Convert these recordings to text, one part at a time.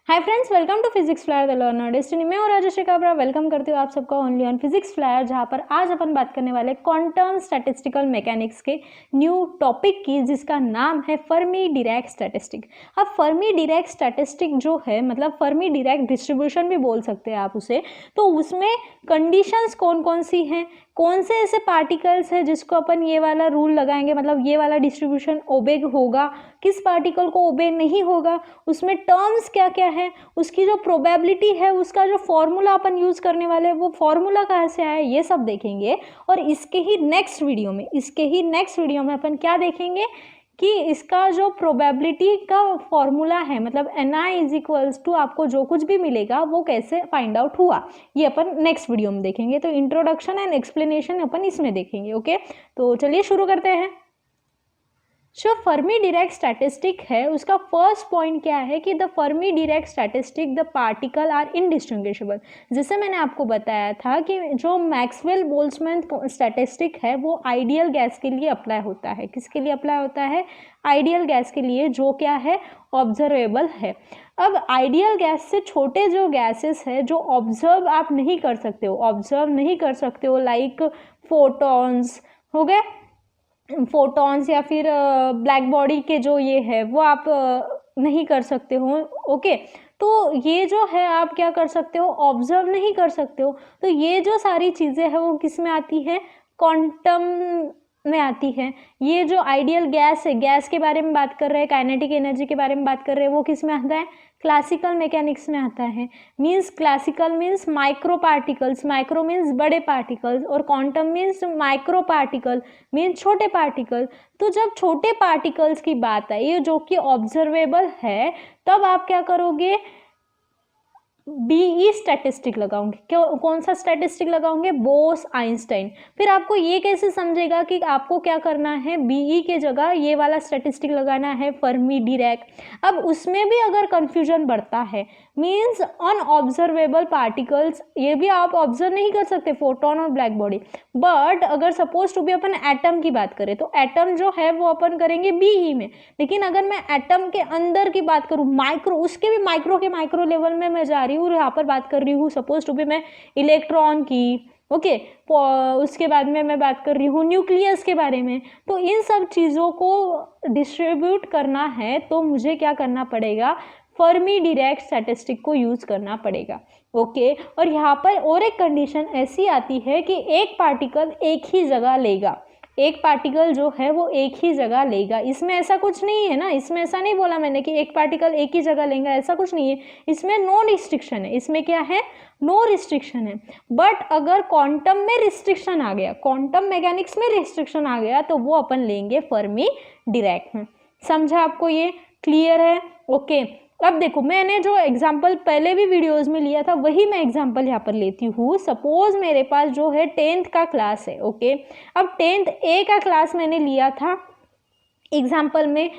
Hi friends, welcome to physics flyer the learner destiny. मैं और Rajshree Kabra welcome करती हूँ आप सबका ओनली ऑन फिजिक्स फ्लायर, जहाँ पर आज अपन बात करने वाले क्वांटम स्टैटिस्टिकल मैकेनिक्स के न्यू टॉपिक की, जिसका नाम है फर्मी डिरैक स्टैटिस्टिक। अब फर्मी डिरैक स्टैटिस्टिक जो है, मतलब फर्मी डिरैक डिस्ट्रीब्यूशन भी बोल सकते हैं आप उसे, तो उसमें कंडीशंस कौन कौन सी हैं, कौन से ऐसे पार्टिकल्स हैं जिसको अपन ये वाला रूल लगाएंगे, मतलब ये वाला डिस्ट्रीब्यूशन ओबे होगा, किस पार्टिकल को ओबे नहीं होगा, उसमें टर्म्स क्या क्या है, उसकी जो प्रोबेबिलिटी है, उसका जो फॉर्मूला अपन यूज़ करने वाले हैं वो फॉर्मूला कहाँ से आया, ये सब देखेंगे। और इसके ही नेक्स्ट वीडियो में अपन क्या देखेंगे कि इसका जो प्रोबेबिलिटी का फॉर्मूला है, मतलब Ni = आपको जो कुछ भी मिलेगा वो कैसे फाइंड आउट हुआ, ये अपन नेक्स्ट वीडियो में देखेंगे। तो इंट्रोडक्शन एंड एक्सप्लेनेशन अपन इसमें देखेंगे। ओके, तो चलिए शुरू करते हैं। जो फर्मी डिरैक स्टैटिस्टिक है, उसका फर्स्ट पॉइंट क्या है कि the Fermi Dirac statistic the particle are indistinguishable. जैसे मैंने आपको बताया था कि जो मैक्सवेल बोल्ट्जमैन स्टैटिस्टिक है वो आइडियल गैस के लिए अप्लाई होता है। किसके लिए अप्लाई होता है? आइडियल गैस के लिए, जो क्या है, ऑब्जर्वेबल है। अब आइडियल गैस से छोटे जो गैसेस है जो ऑब्जर्व आप नहीं कर सकते हो, लाइक फोटॉन्स हो गए, फोटॉन्स या फिर ब्लैक बॉडी के जो ये है वो आप नहीं कर सकते हो। ओके, तो ये जो है आप क्या कर सकते हो, ऑब्जर्व नहीं कर सकते हो। तो ये जो सारी चीज़ें हैं वो किस में आती है? क्वांटम में आती है। ये जो आइडियल गैस है, गैस के बारे में बात कर रहे हैं, काइनेटिक एनर्जी के बारे में बात कर रहे हैं, वो किस में आता है? क्लासिकल मैकेनिक्स में आता है। Means classical means micro particles, micro means बड़े पार्टिकल्स, और quantum means micro particle means छोटे पार्टिकल। तो जब छोटे पार्टिकल्स की बात आई जो कि ऑब्जर्वेबल है, तब आप क्या करोगे? बीई स्टैटिस्टिक लगाओगे। कौन सा स्टैटिस्टिक लगाओगे? बोस आइंस्टाइन। फिर आपको ये कैसे समझेगा कि आपको क्या करना है? बीई के जगह ये वाला स्टैटिस्टिक लगाना है, फर्मी डिरैक। अब उसमें भी अगर कंफ्यूजन बढ़ता है, मीन्स अनऑब्जर्वेबल पार्टिकल्स, ये भी आप ऑब्जर्व नहीं कर सकते, फोटोन और ब्लैक बॉडी। बट अगर सपोज टू भी अपन एटम की बात करें तो एटम जो है वो अपन करेंगे बीई में। लेकिन अगर मैं एटम के अंदर की बात करूँ, माइक्रो, उसके भी माइक्रो के माइक्रो लेवल में मैं जा रही हूँ, यहाँ पर बात कर रही हूँ सपोज टू भी मैं इलेक्ट्रॉन की। ओके, उसके बाद में मैं बात कर रही हूँ न्यूक्लियस के बारे में। तो इन सब चीज़ों को डिस्ट्रीब्यूट करना है तो मुझे क्या करना पड़ेगा? फर्मी डिरैक स्टैटिस्टिक को यूज़ करना पड़ेगा। ओके, और यहाँ पर और एक कंडीशन ऐसी आती है कि एक पार्टिकल एक ही जगह लेगा, एक पार्टिकल जो है वो एक ही जगह लेगा। इसमें ऐसा कुछ नहीं है ना, इसमें ऐसा नहीं बोला मैंने कि एक पार्टिकल एक ही जगह लेगा, ऐसा कुछ नहीं है। इसमें नो रिस्ट्रिक्शन है। इसमें क्या है? नो रिस्ट्रिक्शन है। बट अगर क्वांटम में रिस्ट्रिक्शन आ गया, क्वांटम मैकेनिक्स में रिस्ट्रिक्शन आ गया, तो वो अपन लेंगे फर्मी डिरैक में। समझा आपको? ये क्लियर है? ओके, अब देखो, मैंने जो एग्जाम्पल पहले भी वीडियोस में लिया था वही मैं एग्जाम्पल यहाँ पर लेती हूँ। सपोज मेरे पास जो है 10th का क्लास है। ओके, अब 10th A का क्लास मैंने लिया था एग्जाम्पल में,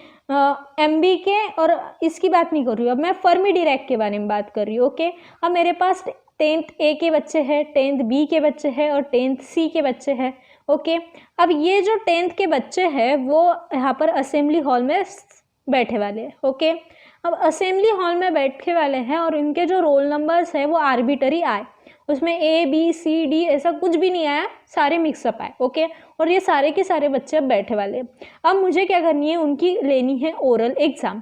MB के, और इसकी बात नहीं कर रही हूँ, अब मैं फर्मी डिरैक के बारे में बात कर रही हूँ। ओके, अब मेरे पास 10th A के बच्चे हैं, 10th B के बच्चे हैं और 10th C के बच्चे हैं। ओके, अब ये जो 10th के बच्चे हैं वो यहाँ पर असेंबली हॉल में बैठे वाले हैं। ओके, अब असेंबली हॉल में बैठे वाले हैं और इनके जो रोल नंबर्स हैं वो आर्बिटरी आए, उसमें ABCD ऐसा कुछ भी नहीं आया, सारे मिक्सअप आए। ओके, और ये सारे के सारे बच्चे अब बैठे वाले हैं। अब मुझे क्या करनी है? उनकी लेनी है ओरल एग्ज़ाम।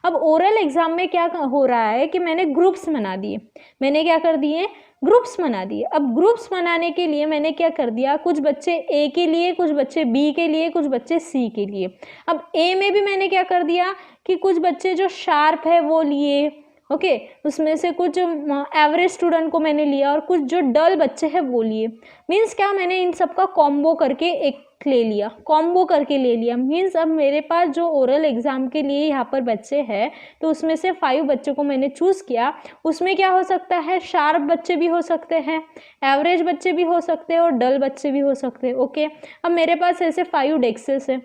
अब ओरल एग्ज़ाम में क्या हो रहा है कि मैंने ग्रुप्स बना दिए। मैंने क्या कर दिए? ग्रुप्स बना दिए। अब ग्रुप्स बनाने के लिए मैंने क्या कर दिया? कुछ बच्चे A के लिए, कुछ बच्चे B के लिए, कुछ बच्चे C के लिए। अब A में भी मैंने क्या कर दिया कि कुछ बच्चे जो शार्प है वो लिए। ओके, उसमें से कुछ एवरेज स्टूडेंट को मैंने लिया और कुछ जो डल बच्चे हैं वो लिए। मीन्स क्या? मैंने इन सब का कॉम्बो करके एक ले लिया, कॉम्बो करके ले लिया। मीन्स अब मेरे पास जो ओरल एग्ज़ाम के लिए यहाँ पर बच्चे हैं, तो उसमें से 5 बच्चों को मैंने चूज़ किया। उसमें क्या हो सकता है? शार्प बच्चे भी हो सकते हैं, एवरेज बच्चे भी हो सकते हैं और डल बच्चे भी हो सकते हैं। ओके, अब मेरे पास ऐसे 5 डेस्क्स है।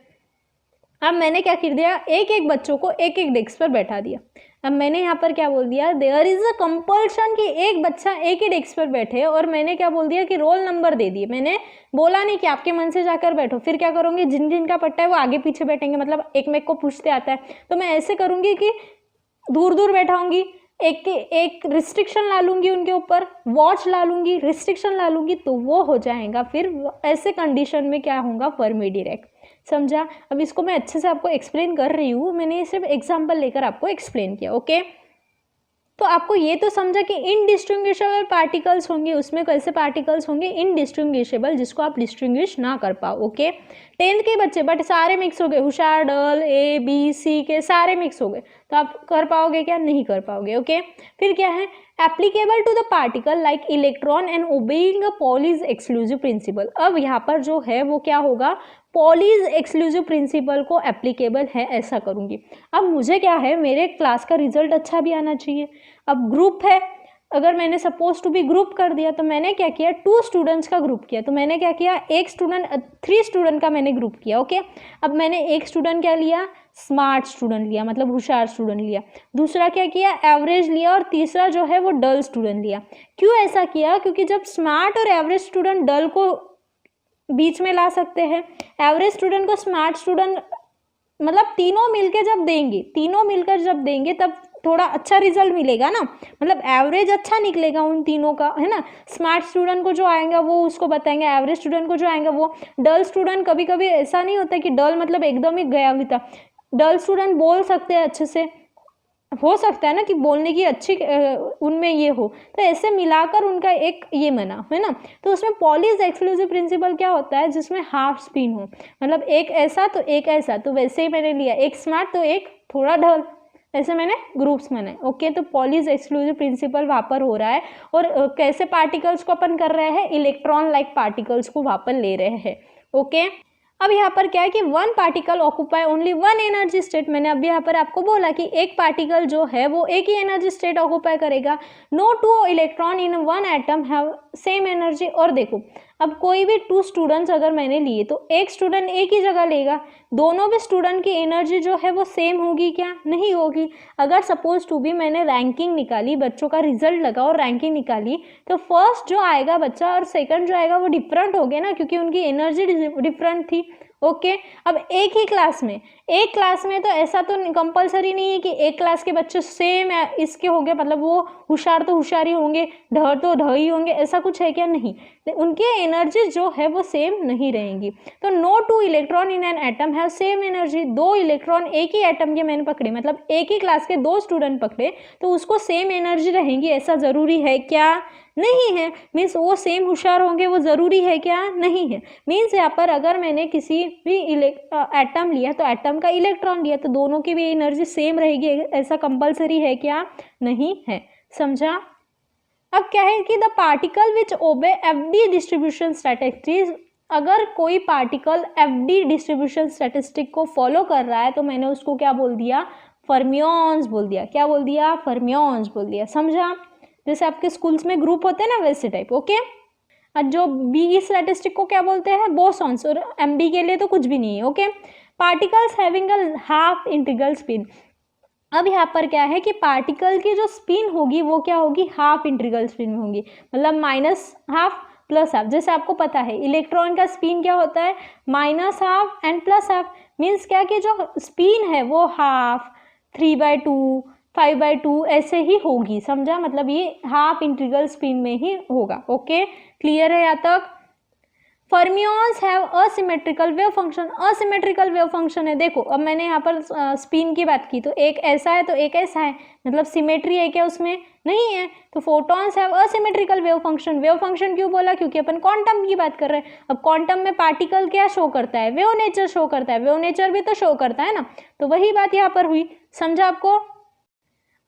अब मैंने क्या कर दिया? एक एक बच्चों को एक एक डेस्क पर बैठा दिया। अब मैंने यहाँ पर क्या बोल दिया? देयर इज अ कंपल्शन कि एक बच्चा एक ही डेस्क पर बैठे, और मैंने क्या बोल दिया कि रोल नंबर दे दिए। मैंने बोला नहीं कि आपके मन से जाकर बैठो। फिर क्या करूँगी? जिन जिन का पट्टा है वो आगे पीछे बैठेंगे, मतलब एक में को पूछते आता है, तो मैं ऐसे करूँगी कि दूर दूर बैठाऊंगी, एक रिस्ट्रिक्शन ला लूँगी उनके ऊपर, वॉच ला लूँगी, रिस्ट्रिक्शन ला लूँगी, तो वो हो जाएगा फिर ऐसे कंडीशन में क्या होगा, फर्मी डीरेक। समझा? अब इसको मैं अच्छे से आपको एक्सप्लेन कर रही हूँ, मैंने सिर्फ एग्जाम्पल लेकर आपको एक्सप्लेन किया। ओके, तो आपको ये तो समझा कि इनडिस्टिंग्विशेबल पार्टिकल्स होंगे, उसमें कैसे पार्टिकल्स होंगे, इनडिस्टिंग्विशेबल, जिसको आप डिस्टिंग्विश ना कर पाओ। ओके, 10th के बच्चे बट सारे मिक्स हो गए, होशियार, डल, ए बी सी के सारे मिक्स हो गए, तो आप कर पाओगे क्या, नहीं कर पाओगे। ओके, फिर क्या है, applicable to the particle like electron and obeying a Pauli's exclusive principle. अब यहाँ पर जो है वो क्या होगा, पॉलीज एक्सक्लूसिव प्रिंसिपल को एप्लीकेबल है ऐसा करूँगी। अब मुझे क्या है, मेरे क्लास का रिजल्ट अच्छा भी आना चाहिए। अब ग्रुप है, अगर मैंने सपोज टू बी ग्रुप कर दिया, तो मैंने क्या किया, 2 स्टूडेंट्स का ग्रुप किया, तो मैंने क्या किया, 3 स्टूडेंट का मैंने ग्रुप किया। ओके, अब मैंने एक स्टूडेंट क्या लिया, स्मार्ट स्टूडेंट लिया, मतलब होशियार स्टूडेंट लिया, दूसरा क्या किया, एवरेज लिया, और तीसरा जो है वो डल स्टूडेंट लिया। क्यों ऐसा किया, क्योंकि जब स्मार्ट और एवरेज स्टूडेंट डल को बीच में ला सकते हैं, एवरेज स्टूडेंट को स्मार्ट स्टूडेंट, मतलब तीनों मिलकर जब देंगे तब थोड़ा अच्छा रिजल्ट मिलेगा ना, मतलब एवरेज अच्छा निकलेगा उन तीनों का, है ना। स्मार्ट स्टूडेंट को जो आएगा वो उसको बताएंगे, एवरेज स्टूडेंट को जो आएगा वो। डल स्टूडेंट, कभी कभी ऐसा नहीं होता कि डल मतलब एकदम ही गया हुआ था, डल स्टूडेंट बोल सकते हैं अच्छे से, हो सकता है ना कि बोलने की अच्छी उनमें ये हो, तो ऐसे मिलाकर उनका एक ये बना, है ना। तो उसमें पॉलीज एक्सक्लूसिव प्रिंसिपल क्या होता है, जिसमें हाफ स्पिन हो, मतलब एक ऐसा तो एक ऐसा, तो वैसे ही मैंने लिया, एक स्मार्ट तो एक थोड़ा ढल, ऐसे मैंने ग्रुप्स बनाए। ओके, तो पॉलीज एक्सक्लूसिव प्रिंसिपल वहाँ पर हो रहा है, और कैसे पार्टिकल्स को अपन कर रहे हैं, इलेक्ट्रॉन लाइक पार्टिकल्स को वहाँ पर ले रहे हैं। ओके, अब यहाँ पर क्या है कि 1 particle occupy only 1 energy state. मैंने अभी यहाँ पर आपको बोला कि एक पार्टिकल जो है वो एक ही एनर्जी स्टेट ऑक्यूपाई करेगा। No 2 electron in 1 atom have same energy. और देखो, अब कोई भी 2 स्टूडेंट्स अगर मैंने लिए, तो एक स्टूडेंट एक ही जगह लेगा, दोनों भी स्टूडेंट की एनर्जी जो है वो सेम होगी क्या, नहीं होगी। अगर सपोज टू भी मैंने रैंकिंग निकाली, बच्चों का रिजल्ट लगा और रैंकिंग निकाली, तो फर्स्ट जो आएगा बच्चा और सेकंड जो आएगा वो डिफरेंट हो गया ना, क्योंकि उनकी एनर्जी डिफरेंट थी। ओके, अब एक ही क्लास में तो ऐसा तो कंपलसरी नहीं है कि एक क्लास के बच्चे सेम इसके होंगे, मतलब वो होशियार तो होशियार ही होंगे, ढ तो ढ ही होंगे, ऐसा कुछ है क्या, नहीं, उनकी एनर्जी जो है वो सेम नहीं रहेंगी। तो no 2 electron in an atom have same energy. 2 electron एक ही एटम के मैंने पकड़े, मतलब एक ही क्लास के 2 स्टूडेंट पकड़े, तो उसको सेम एनर्जी रहेंगी, ऐसा ज़रूरी है क्या, नहीं है। मीन्स वो सेम होशियार होंगे, वो ज़रूरी है क्या, नहीं है। मीन्स यहाँ पर अगर मैंने किसी भी एटम लिया, तो एटम का इलेक्ट्रॉन लिया, तो दोनों की भी एनर्जी सेम रहेगी, ऐसा कंपलसरी है क्या, नहीं है। समझा? अब क्या है कि द पार्टिकल विच ओबे एफडी डिस्ट्रीब्यूशन स्टैटिस्टिक्स, अगर कोई पार्टिकल एफडी डिस्ट्रीब्यूशन स्टैटिस्टिक को फॉलो कर रहा है, तो मैंने उसको क्या बोल दिया, फर्मियंस बोल दिया। क्या बोल दिया, फर्मियंस बोल दिया। समझा? जैसे आपके स्कूल्स में ग्रुप होते हैं ना, वैसे टाइप। ओके, और जो बी स्टैटिस्टिक को क्या बोलते हैं, बोसॉन्स, और एमडी के लिए तो कुछ भी नहीं है। Okay, particles having a half integral spin. अब यहाँ पर क्या है कि पार्टिकल की जो स्पिन होगी वो क्या होगी, हाफ इंटीग्रल स्पिन में होगी, मतलब -½ +½ जैसे आपको पता है इलेक्ट्रॉन का स्पिन क्या होता है, -½ एंड +½ मीन्स क्या कि जो स्पिन है वो हाफ, 3/2, 5/2 ऐसे ही होगी। समझा? मतलब ये हाफ इंटीग्रल स्पिन में ही होगा। ओके, क्लियर है यहाँ तक? Fermions have asymmetrical wave function. Asymmetrical wave function है, देखो अब मैंने यहाँ पर स्पिन की बात की, तो एक ऐसा है तो एक ऐसा है, मतलब सिमेट्री है क्या उसमें, नहीं है। तो photons have asymmetrical wave function. Wave function क्यों बोला, क्योंकि अपन क्वांटम की बात कर रहे हैं। अब क्वांटम में पार्टिकल क्या शो करता है, वेव नेचर शो करता है, वेव नेचर भी तो शो करता है ना, तो वही बात यहाँ पर हुई। समझा आपको?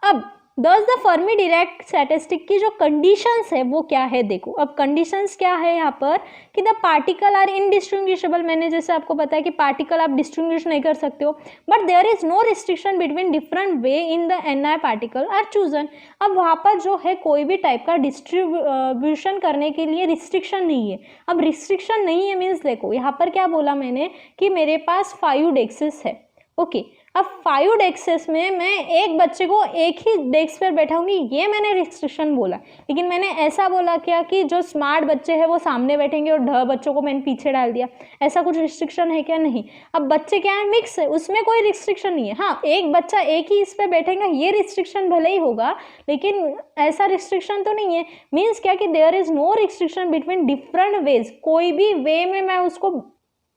अब दस द फर्मी डिराक स्टैटिस्टिक की जो कंडीशंस है वो क्या है, देखो अब कंडीशंस क्या है यहाँ पर कि द पार्टिकल आर इनडिस्टिंग्विशेबल। मैंने जैसे आपको बताया कि पार्टिकल आप डिस्टिंग्विश नहीं कर सकते हो, but there is no restriction between different way in the N I particle are chosen. अब वहाँ पर जो है कोई भी टाइप का डिस्ट्रीब्यूशन करने के लिए रिस्ट्रिक्शन नहीं है। अब रिस्ट्रिक्शन नहीं है मीन्स देखो यहाँ पर क्या बोला मैंने कि मेरे पास 5 डेक्सेस है। ओके, अब 5 डेस्क में मैं एक बच्चे को एक ही डेस्क पर बैठाऊंगी, ये मैंने रिस्ट्रिक्शन बोला। लेकिन मैंने ऐसा बोला क्या कि जो स्मार्ट बच्चे हैं वो सामने बैठेंगे और 10 बच्चों को मैंने पीछे डाल दिया, ऐसा कुछ रिस्ट्रिक्शन है क्या? नहीं। अब बच्चे क्या है, मिक्स है, उसमें कोई रिस्ट्रिक्शन नहीं है। हाँ, एक बच्चा एक ही इस पर बैठेगा, ये रिस्ट्रिक्शन भले ही होगा, लेकिन ऐसा रिस्ट्रिक्शन तो नहीं है। मीन्स क्या कि there is no restriction between different ways, कोई भी वे में मैं उसको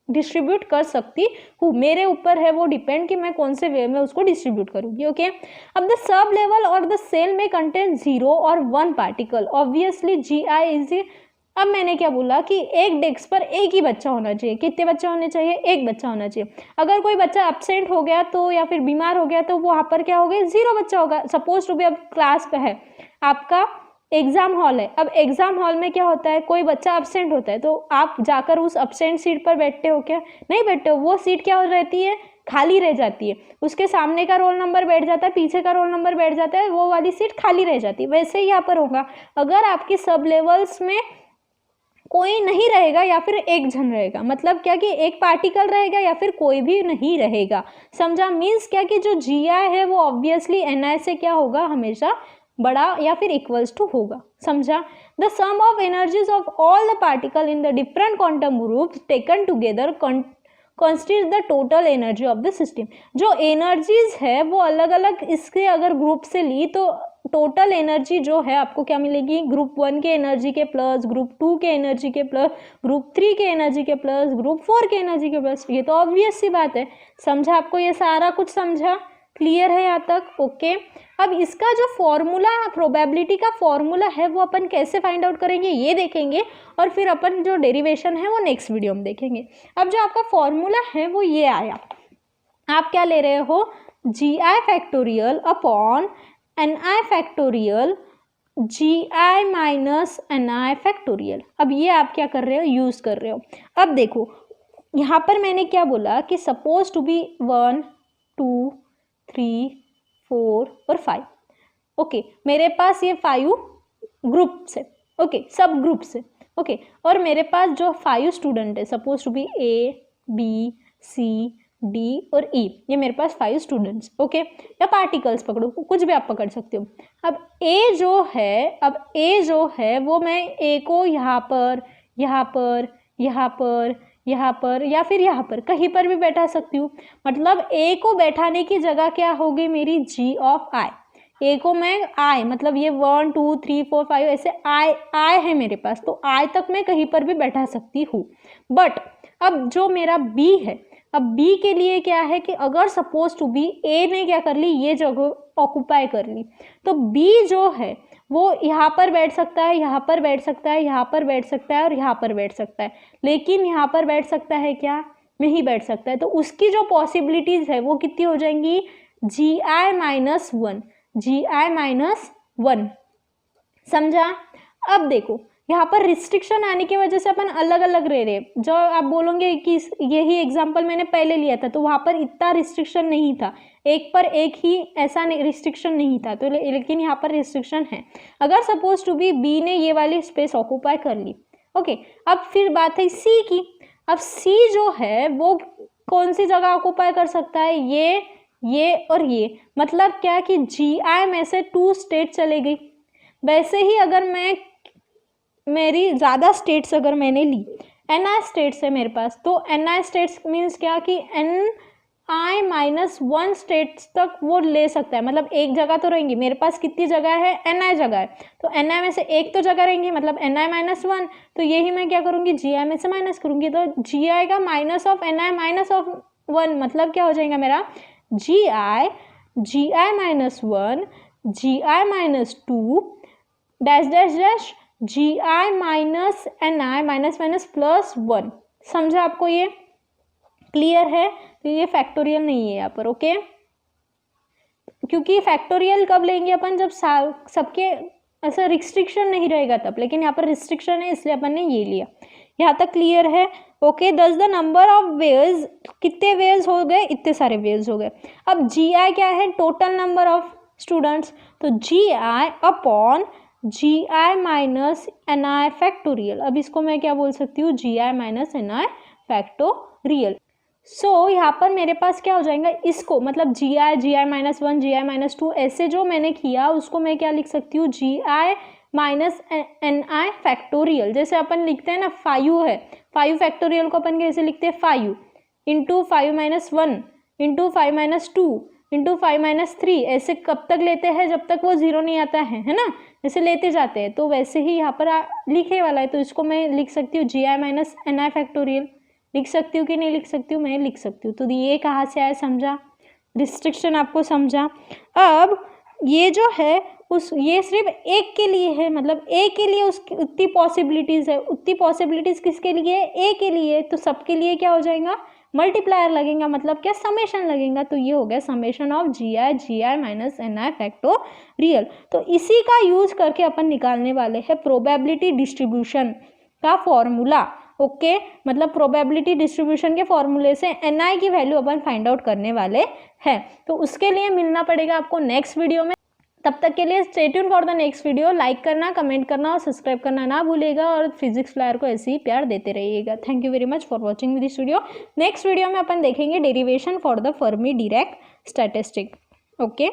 डिस्ट्रीब्यूट कर सकती हूँ, मेरे ऊपर है वो डिपेंड कि मैं कौन से वे में उसको डिस्ट्रीब्यूट करूँगी। ओके, अब द सब लेवल और द सेल में कंटेन 0 और 1 पार्टिकल, ऑब्वियसली GI इज। अब मैंने क्या बोला कि एक डेस्क पर एक ही बच्चा होना चाहिए। कितने बच्चे होने चाहिए? एक बच्चा होना चाहिए। अगर कोई बच्चा एब्सेंट हो गया तो या फिर बीमार हो गया तो वहाँ पर क्या हो गया? 0 बच्चा होगा। सपोज टू बी अब क्लास पे है, आपका एग्जाम हॉल है। अब एग्जाम हॉल में क्या होता है, कोई बच्चा एब्सेंट होता है तो आप जाकर उस एब्सेंट सीट पर बैठते हो क्या? नहीं बैठते हो। वो सीट क्या हो रहती है? खाली रह जाती है। उसके सामने का रोल नंबर बैठ जाता है, पीछे का रोल नंबर बैठ जाता है, वो वाली सीट खाली रह जाती है। वैसे ही यहाँ पर होगा, अगर आपकी सब लेवल्स में कोई नहीं रहेगा या फिर एक जन रहेगा, मतलब क्या कि एक पार्टिकल रहेगा या फिर कोई भी नहीं रहेगा। समझा? मीन्स क्या कि जो GI है वो ऑब्वियसली NI से क्या होगा? हमेशा बड़ा या फिर इक्वल्स टू होगा। समझा? The sum of energies of all the particle in the different quantum groups taken together constitute the total energy of the system. जो एनर्जीज है वो अलग अलग इसके अगर ग्रुप से ली तो टोटल एनर्जी जो है आपको क्या मिलेगी? ग्रुप 1 के एनर्जी के प्लस, ग्रुप 2 के एनर्जी के प्लस, ग्रुप 3 के एनर्जी के प्लस, ग्रुप 4 के एनर्जी के प्लस। ये तो ऑब्वियस सी बात है। समझा? आपको ये सारा कुछ समझा? क्लियर है यहाँ तक? ओके। अब इसका जो फॉर्मूला, प्रोबेबिलिटी का फॉर्मूला है वो अपन कैसे फाइंड आउट करेंगे ये देखेंगे, और फिर अपन जो डेरिवेशन है वो नेक्स्ट वीडियो में देखेंगे। अब जो आपका फॉर्मूला है वो ये आया, आप क्या ले रहे हो? GI factorial upon NI factorial GI minus NI factorial. अब ये आप क्या कर रहे हो? यूज कर रहे हो। अब देखो यहाँ पर मैंने क्या बोला कि सपोज टू बी 1 2 3 4 और 5। ओके, मेरे पास ये 5 ग्रुप्स है। ओके, सब ग्रुप्स है। ओके, और मेरे पास जो 5 स्टूडेंट है, suppose to be A B C D और E, ये मेरे पास 5 स्टूडेंट्स। ओके, या पार्टिकल्स पकड़ो, कुछ भी आप पकड़ सकते हो। अब A जो है वो मैं A को यहाँ पर यहाँ पर यहाँ पर यहाँ पर या फिर यहाँ पर कहीं पर भी बैठा सकती हूँ। मतलब A को बैठाने की जगह क्या होगी मेरी? G of I। A को मैं I मतलब ये 1 2 3 4 5 ऐसे I है मेरे पास, तो I तक मैं कहीं पर भी बैठा सकती हूँ। बट अब जो मेरा B है, अब B के लिए क्या है कि अगर सपोज टू बी A ने क्या कर ली? ये जगह ऑक्यूपाई कर ली, तो B जो है वो यहाँ पर बैठ सकता है, यहाँ पर बैठ सकता है, यहाँ पर बैठ सकता है और यहाँ पर बैठ सकता है। लेकिन यहाँ पर बैठ सकता है क्या? नहीं बैठ सकता है। तो उसकी जो पॉसिबिलिटीज है वो कितनी हो जाएंगी? GI minus 1, GI minus 1। समझा? अब देखो यहाँ पर रिस्ट्रिक्शन आने की वजह से अपन अलग अलग रह रहे। जो आप बोलोगे कि यही एग्जाम्पल मैंने पहले लिया था तो वहाँ पर इतना रिस्ट्रिक्शन नहीं था, एक पर एक ही ऐसा रिस्ट्रिक्शन नहीं था, तो लेकिन यहाँ पर रिस्ट्रिक्शन है। अगर सपोज टू बी B ने ये वाली स्पेस ऑक्यूपाई कर ली। ओके, अब फिर बात है C की। अब C जो है वो कौन सी जगह ऑक्यूपाई कर सकता है? ये और ये। मतलब क्या कि GI में से 2 स्टेट चले गई। वैसे ही अगर मैं मेरी ज़्यादा स्टेट्स अगर मैंने ली, NI स्टेट्स है मेरे पास, तो NI स्टेट्स मीन्स क्या कि NI माइनस 1 स्टेट्स तक वो ले सकता है। मतलब एक जगह तो रहेंगी, मेरे पास कितनी जगह है? NI जगह है, तो NI में से एक तो जगह रहेंगी, मतलब NI माइनस 1। तो यही मैं क्या करूँगी? GI में से माइनस करूँगी, तो GI का minus of NI minus of 1 मतलब क्या हो जाएगा मेरा? GI minus 1 GI minus 2 dash dash dash GI minus NI minus minus plus 1। समझा आपको? ये क्लियर है? तो ये फैक्टोरियल नहीं है यहाँ पर। ओके, क्योंकि फैक्टोरियल कब लेंगे अपन? जब सबके ऐसा रिस्ट्रिक्शन नहीं रहेगा तब, लेकिन यहाँ पर रिस्ट्रिक्शन है इसलिए अपन ने ये लिया। यहाँ तक क्लियर है? ओके, दस द नंबर ऑफ वेव्स, कितने वेव्स हो गए? इतने सारे वेव्स हो गए। अब GI क्या है? टोटल नंबर ऑफ स्टूडेंट्स, तो GI upon GI minus NI factorial. अब इसको मैं क्या बोल सकती हूँ? GI minus NI factorial. So यहाँ पर मेरे पास क्या हो जाएगा, इसको मतलब जी आई -1 जी आई -2 ऐसे जो मैंने किया उसको मैं क्या लिख सकती हूँ, जी I minus N I factorial. जैसे अपन लिखते हैं ना 5 है, 5 फैक्टोरियल को अपन कैसे लिखते हैं, 5 इंटू 5-1 इंटू 5-2 इंटू 5-3, ऐसे कब तक लेते हैं जब तक वो 0 नहीं आता है ना, जैसे लेते जाते हैं। तो वैसे ही यहाँ पर लिखे वाला है, तो इसको मैं लिख सकती हूँ जी I minus N I factorial. लिख सकती हूँ कि नहीं लिख सकती हूँ, मैं लिख सकती हूँ। तो ये कहाँ से आया, समझा, रिस्ट्रिक्शन आपको समझा। अब ये जो है ये सिर्फ एक के लिए है, मतलब ए के लिए उसकी उतनी पॉसिबिलिटीज़ है, उतनी पॉसिबिलिटीज़ किसके लिए, ए के लिए। तो सबके लिए क्या हो जाएगा, मल्टीप्लायर लगेगा, मतलब क्या, समेशन लगेगा। तो ये हो गया summation of G I minus N I factorial. तो इसी का यूज करके अपन निकालने वाले हैं प्रोबेबिलिटी डिस्ट्रीब्यूशन का फॉर्मूला। ओके मतलब प्रोबेबिलिटी डिस्ट्रीब्यूशन के फॉर्मूले से एन आई की वैल्यू अपन फाइंड आउट करने वाले हैं। तो उसके लिए मिलना पड़ेगा आपको नेक्स्ट वीडियो में। तब तक के लिए stay tune for the next video. Like करना, कमेंट करना और सब्सक्राइब करना ना भूलिएगा, और फिजिक्स फ्लायर को ऐसे ही प्यार देते रहिएगा। Thank you very much for watching this video. Next video में अपन देखेंगे derivation for the Fermi Dirac statistic. Okay.